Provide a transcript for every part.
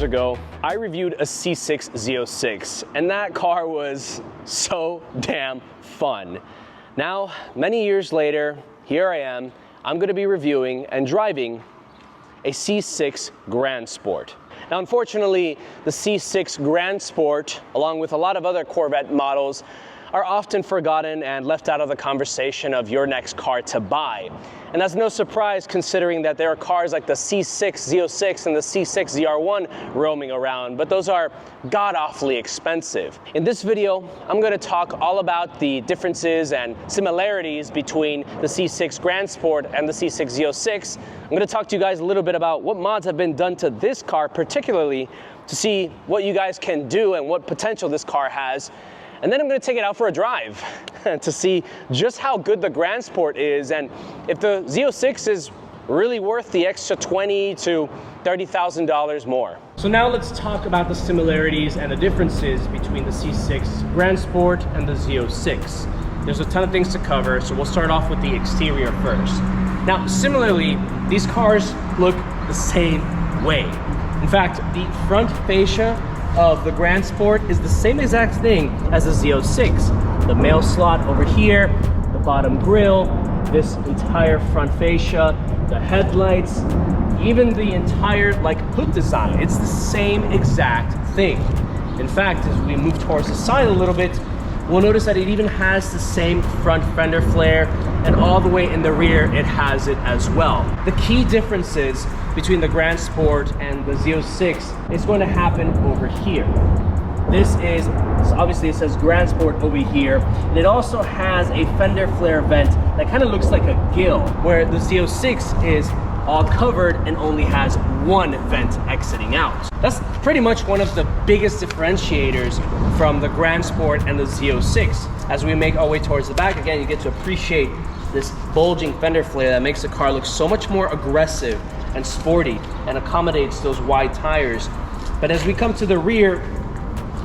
years ago, I reviewed a C6 Z06, and that car was so damn fun. Now, many years later, here I am. I'm going to be reviewing and driving a C6 Grand Sport. Now, unfortunately, the C6 Grand Sport, along with a lot of other Corvette models, are often forgotten and left out of the conversation of your next car to buy. And that's no surprise considering that there are cars like the C6 Z06 and the C6 ZR1 roaming around, but those are god-awfully expensive. In this video, I'm going to talk all about the differences and similarities between the C6 Grand Sport and the C6 Z06. I'm going to talk to you guys a little bit about what mods have been done to this car, particularly to see what you guys can do and what potential this car has. And then I'm going to take it out for a drive to see just how good the Grand Sport is and if the Z06 is really worth the extra $20,000 to $30,000 more. So now let's talk about the similarities and the differences between the C6 Grand Sport and the Z06. There's a ton of things to cover, so we'll start off with the exterior first. Now, similarly, these cars look the same way. In fact, the front fascia of the Grand Sport is the same exact thing as the Z06. The mail slot over here, the bottom grille, this entire front fascia, the headlights, even the entire hood design. It's the same exact thing. In fact, as we move towards the side a little bit, we'll notice that it even has the same front fender flare, and all the way in the rear it has it as well. The key differences between the Grand Sport and the Z06 is going to happen over here. This is, so obviously it says Grand Sport over here, and it also has a fender flare vent that kind of looks like a gill, where the Z06 is all covered and only has one vent exiting out. That's pretty much one of the biggest differentiators from the Grand Sport and the Z06. As we make our way towards the back, again, you get to appreciate this bulging fender flare that makes the car look so much more aggressive and sporty and accommodates those wide tires. But as we come to the rear,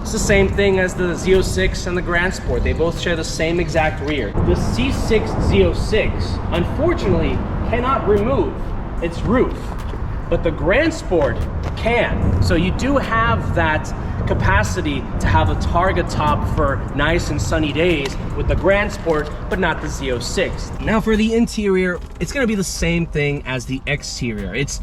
it's the same thing as the Z06 and the Grand Sport. They both share the same exact rear. The C6 Z06, unfortunately, cannot remove its roof, but the Grand Sport can. So you do have that capacity to have a target top for nice and sunny days with the Grand Sport, but not the Z06. Now for the interior, it's gonna be the same thing as the exterior. It's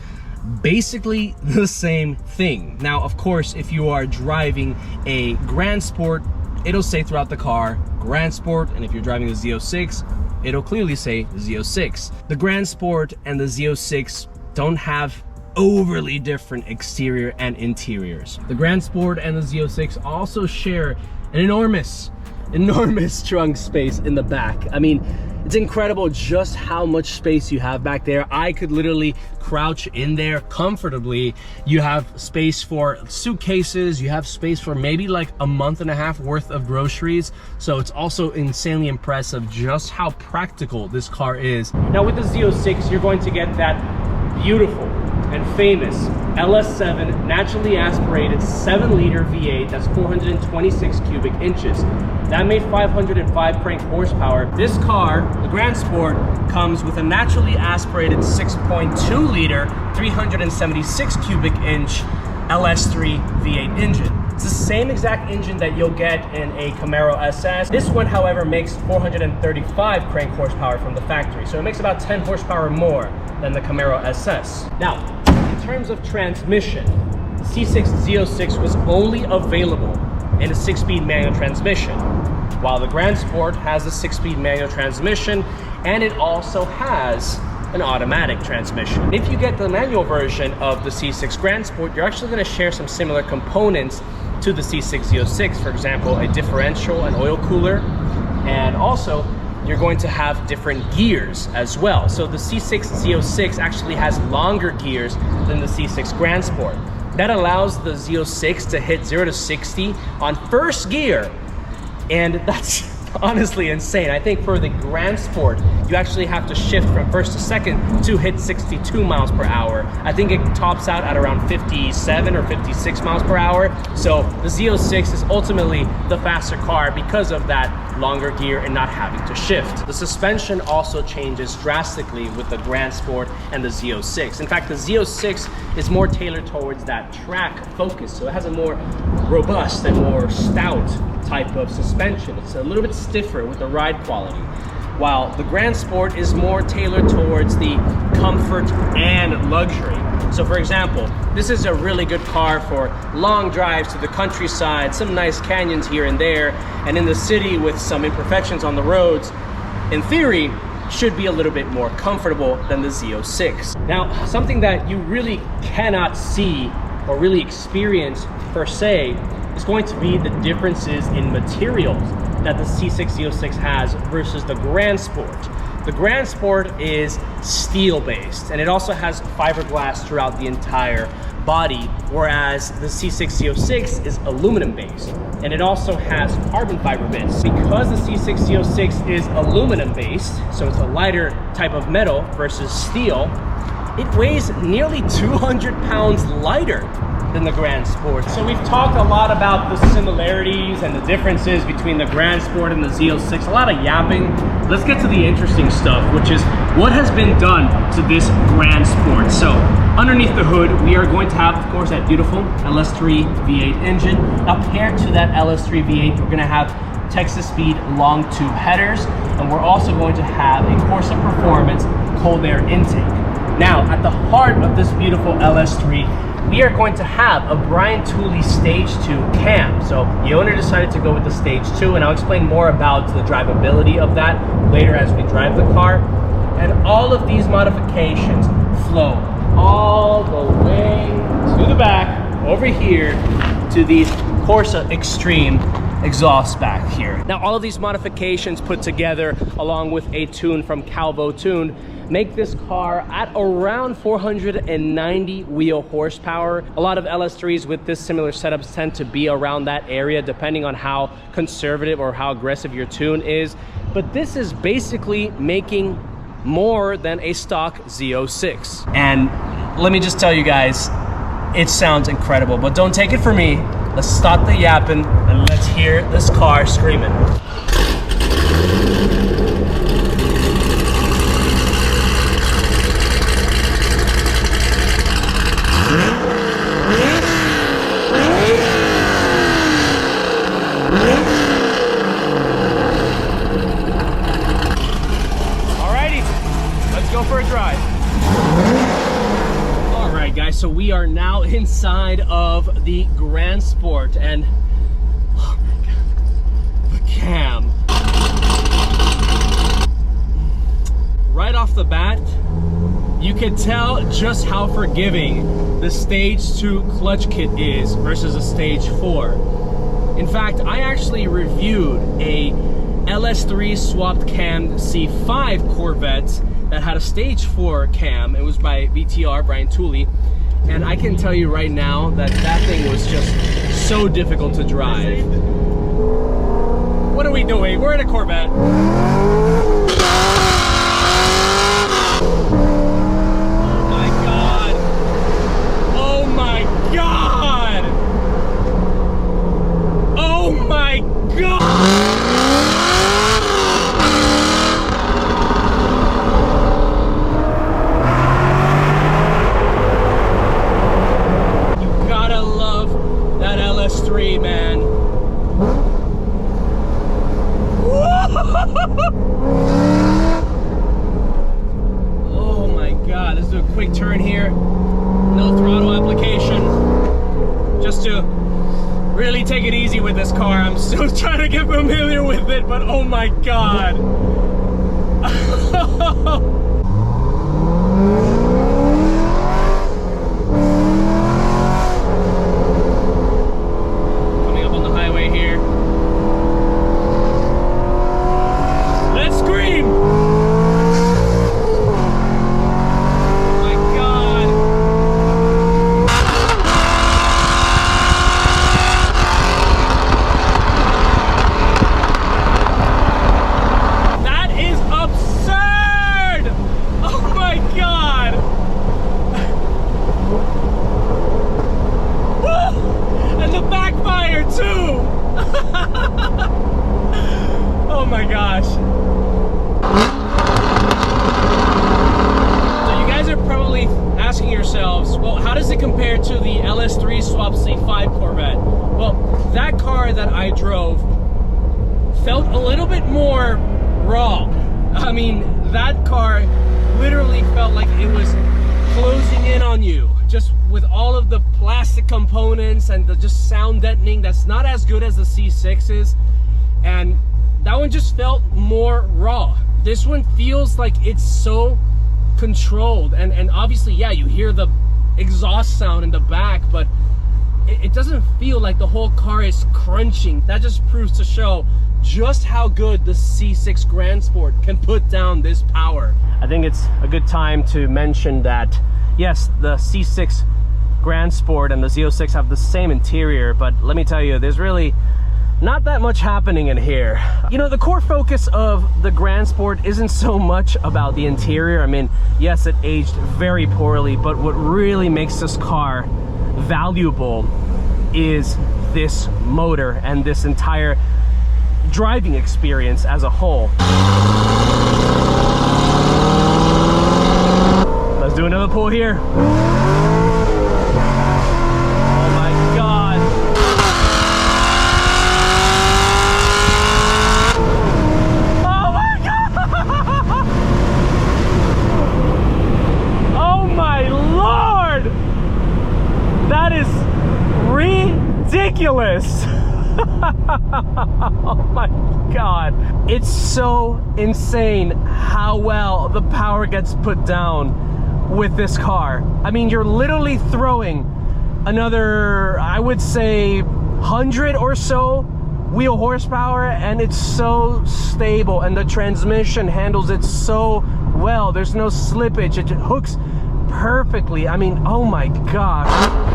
basically the same thing. Now, of course, if you are driving a Grand Sport, it'll say throughout the car, Grand Sport, and if you're driving the Z06, it'll clearly say Z06. The Grand Sport and the Z06 don't have overly different exterior and interiors. The Grand Sport and the Z06 also share an enormous trunk space in the back. I mean, it's incredible just how much space you have back there. I could literally crouch in there comfortably. You have space for suitcases, you have space for maybe like a month and a half worth of groceries. So it's also insanely impressive just how practical this car is. Now with the Z06, you're going to get that beautiful and famous LS7 naturally aspirated 7-liter V8 that's 426 cubic inches. That made 505 crank horsepower. This car, the Grand Sport, comes with a naturally aspirated 6.2-liter 376 cubic inch LS3 V8 engine. It's the same exact engine that you'll get in a Camaro SS. This one, however, makes 435 crank horsepower from the factory, so it makes about 10 horsepower more than the Camaro SS. Now, in terms of transmission, the C6 Z06 was only available in a 6-speed manual transmission, while the Grand Sport has a 6-speed manual transmission, and it also has an automatic transmission. If you get the manual version of the C6 Grand Sport, you're actually going to share some similar components to the C6 Z06. For example, a differential and oil cooler, and also you're going to have different gears as well. So the C6 Z06 actually has longer gears than the C6 Grand Sport. That allows the Z06 to hit 0 to 60 on first gear, and that's honestly insane. I think for the Grand Sport, you actually have to shift from first to second to hit 62 miles per hour. I think it tops out at around 57 or 56 miles per hour. So the Z06 is ultimately the faster car because of that longer gear and not having to shift. The suspension also changes drastically with the Grand Sport and the Z06. In fact, the Z06 is more tailored towards that track focus. So it has a more robust and more stout type of suspension. It's a little bit stiffer with the ride quality, while the Grand Sport is more tailored towards the comfort and luxury. So for example, this is a really good car for long drives to the countryside, some nice canyons here and there, and in the city with some imperfections on the roads, in theory, should be a little bit more comfortable than the Z06. Now, something that you really cannot see or really experience per se is going to be the differences in materials that the C6 Z06 has versus the Grand Sport. The Grand Sport is steel based, and it also has fiberglass throughout the entire body, whereas the C6 Z06 is aluminum based, and it also has carbon fiber bits. Because the C6 Z06 is aluminum based, so it's a lighter type of metal versus steel, it weighs nearly 200 pounds lighter than the Grand Sport. So we've talked a lot about the similarities and the differences between the Grand Sport and the Z06, a lot of yapping. Let's get to the interesting stuff, which is what has been done to this Grand Sport. So underneath the hood, we are going to have, of course, that beautiful LS3 V8 engine. Now paired to that LS3 V8, we're gonna have Texas Speed long tube headers, and we're also going to have a Corsa Performance cold air intake. Now, at the heart of this beautiful LS3, we are going to have a Brian Tooley Stage 2 cam. So the owner decided to go with the Stage 2, and I'll explain more about the drivability of that later as we drive the car. And all of these modifications flow all the way to the back, over here, to the Corsa Extreme exhaust back here. Now, all of these modifications put together, along with a tune from Calvo Tune, make this car at around 490 wheel horsepower. A lot of LS3s with this similar setups tend to be around that area, depending on how conservative or how aggressive your tune is. But this is basically making more than a stock Z06. And let me just tell you guys, it sounds incredible, but don't take it from me. Let's stop the yapping and let's hear this car screaming. So we are now inside of the Grand Sport, and oh my god, the cam. Right off the bat, you can tell just how forgiving the Stage 2 clutch kit is versus a Stage 4. In fact, I actually reviewed a LS3 swapped cam C5 Corvette that had a Stage 4 cam. It was by BTR, Brian Tooley. And I can tell you right now that that thing was just so difficult to drive. What are we doing? We're in a Corvette. Oh my god. Oh my god. Oh my god. LS3, man. Oh my god, let's do a quick turn here. No throttle application. Just to really take it easy with this car. I'm still trying to get familiar with it, but oh my god. Well, how does it compare to the LS3 Swap C5 Corvette? Well, that car that I drove felt a little bit more raw. I mean, that car literally felt like it was closing in on you, just with all of the plastic components and the just sound deadening that's not as good as the C6's. And that one just felt more raw. This one feels like it's so controlled, and obviously, yeah, you hear the exhaust sound in the back, but it doesn't feel like the whole car is crunching. That just proves to show just how good the C6 Grand Sport can put down this power. I think it's a good time to mention that, yes, the C6 Grand Sport and the Z06 have the same interior, but let me tell you, there's really not that much happening in here. You know, the core focus of the Grand Sport isn't so much about the interior. I mean, yes, it aged very poorly, but what really makes this car valuable is this motor and this entire driving experience as a whole. Let's do another pull here. Oh my God. Oh my God. Oh my Lord. That is ridiculous. Oh my God. It's so insane how well the power gets put down with this car. I mean, you're literally throwing another, I would say, 100 or so wheel horsepower, and it's so stable, and the transmission handles it so well. There's no slippage. It hooks perfectly. I mean, oh my gosh.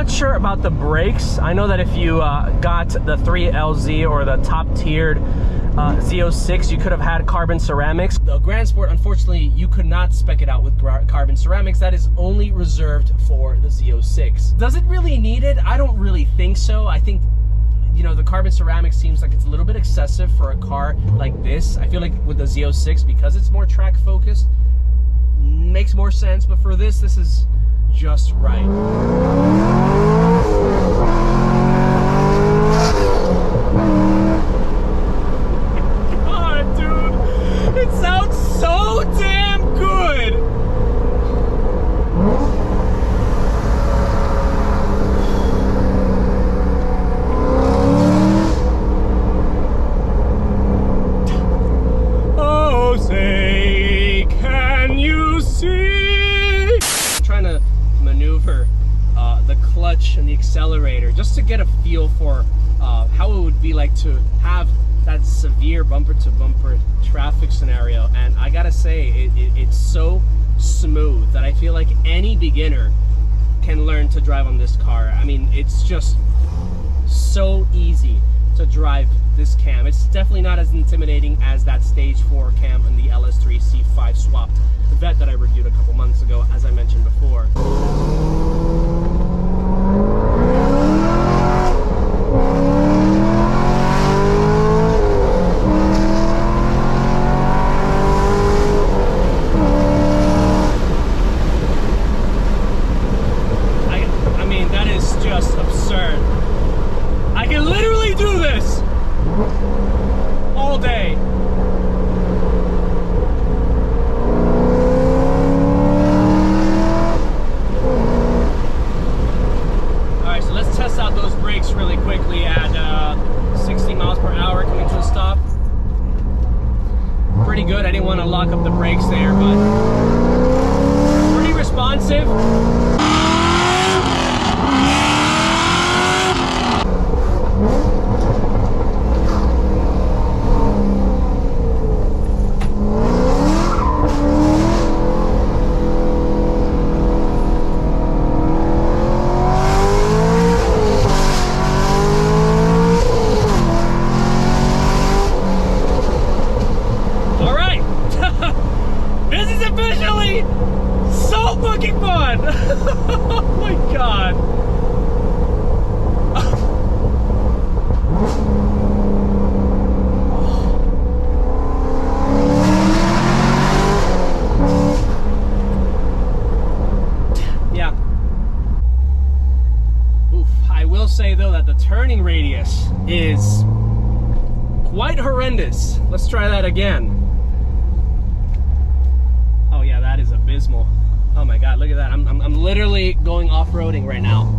Sure about the brakes. I know that if you got the 3LZ or the top tiered Z06, you could have had carbon ceramics. The Grand Sport, unfortunately, you could not spec it out with carbon ceramics. That is only reserved for the Z06. Does it really need it? I don't really think so. I think, you know, the carbon ceramics seems like it's a little bit excessive for a car like this. I feel like with the Z06, because it's more track focused, makes more sense, but for this is just right. God, dude, it sounds so damn good. Oh, say, can you see? I'm trying to maneuver the clutch and the accelerator just to get a feel for how it would be like to have that severe bumper-to-bumper traffic scenario. And I gotta say, it's so smooth that I feel like any beginner can learn to drive on this car. I mean, it's just so easy to drive this cam. It's definitely not as intimidating as that stage 4 cam in the LS3 C5 swapped Corvette that I reviewed a couple months ago, as I mentioned before. I mean, that is just absurd. I can literally do this all day. Alright, so let's test out those brakes really quickly at 60 miles per hour coming to a stop. Pretty good. I didn't want to lock up the brakes there, but pretty responsive. god! Oh my god! Yeah. Oof. I will say though that the turning radius is quite horrendous. Let's try that again. Oh yeah, that is abysmal. Oh my god, look at that. I'm literally going off-roading right now.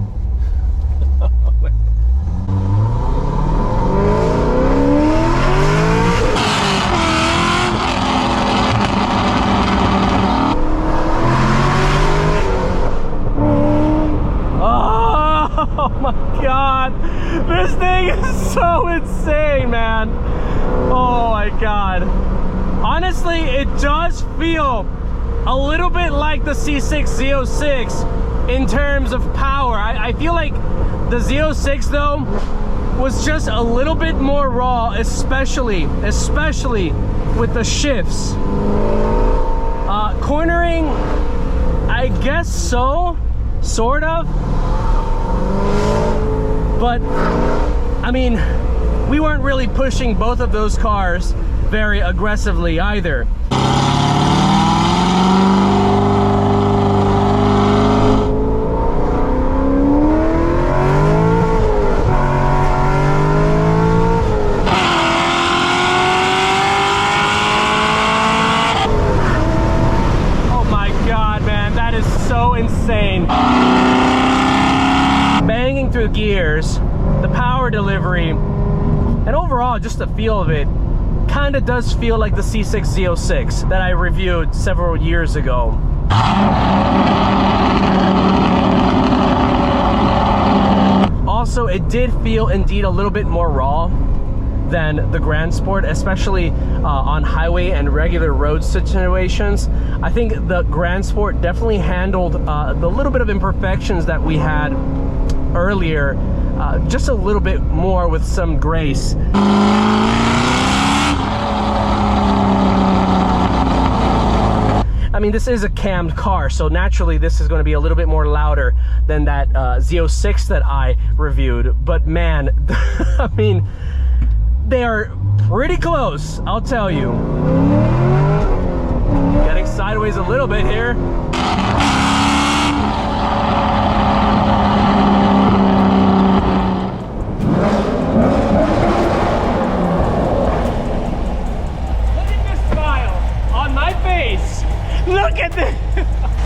Oh my god, this thing is so insane, man. Oh my god. Honestly, it does feel a little bit like the C6 Z06 in terms of power. I feel like the Z06 though was just a little bit more raw, especially with the shifts. Cornering, I guess so, sort of. But I mean, we weren't really pushing both of those cars very aggressively either. Oh my god, man, that is so insane. Banging through gears, the power delivery, and overall just the feel of it kind of does feel like the C6 Z06 that I reviewed several years ago. Also, it did feel indeed a little bit more raw than the Grand Sport, especially on highway and regular road situations. I think the Grand Sport definitely handled the little bit of imperfections that we had earlier just a little bit more with some grace. I mean, this is a cammed car, so naturally this is going to be a little bit more louder than that Z06 that I reviewed. But man, I mean, they are pretty close, I'll tell you. Getting sideways a little bit here. Look at this!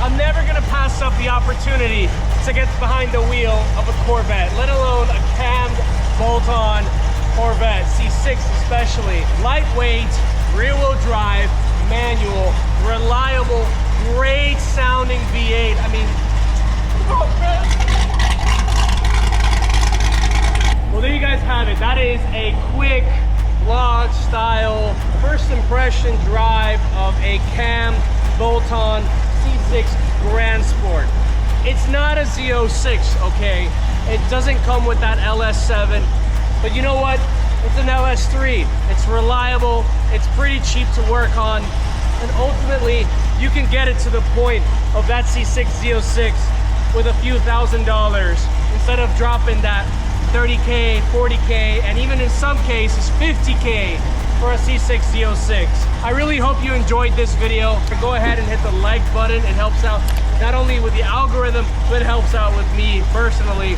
I'm never gonna pass up the opportunity to get behind the wheel of a Corvette, let alone a cammed bolt-on Corvette, C6 especially. Lightweight, rear-wheel drive, manual, reliable, great sounding V8. I mean, well, there you guys have it. That is a quick vlog style first impression drive of a cammed bolt-on C6 Grand Sport. It's not a Z06, okay? It doesn't come with that LS7, but you know what? It's an LS3. It's reliable, it's pretty cheap to work on, and ultimately, you can get it to the point of that C6 Z06 with a few $1,000s instead of dropping that 30K, 40K, and even in some cases, 50K for a C6 Z06. I really hope you enjoyed this video. Go ahead and hit the like button. It helps out not only with the algorithm, but it helps out with me personally.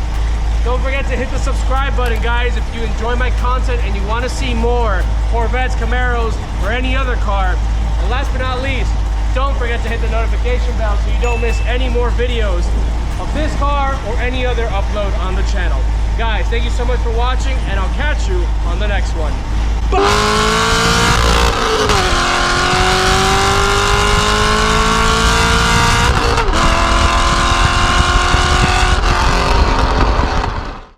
Don't forget to hit the subscribe button, guys, if you enjoy my content and you want to see more Corvettes, Camaros, or any other car. And last but not least, don't forget to hit the notification bell so you don't miss any more videos of this car or any other upload on the channel. Guys, thank you so much for watching, and I'll catch you on the next one. Bye!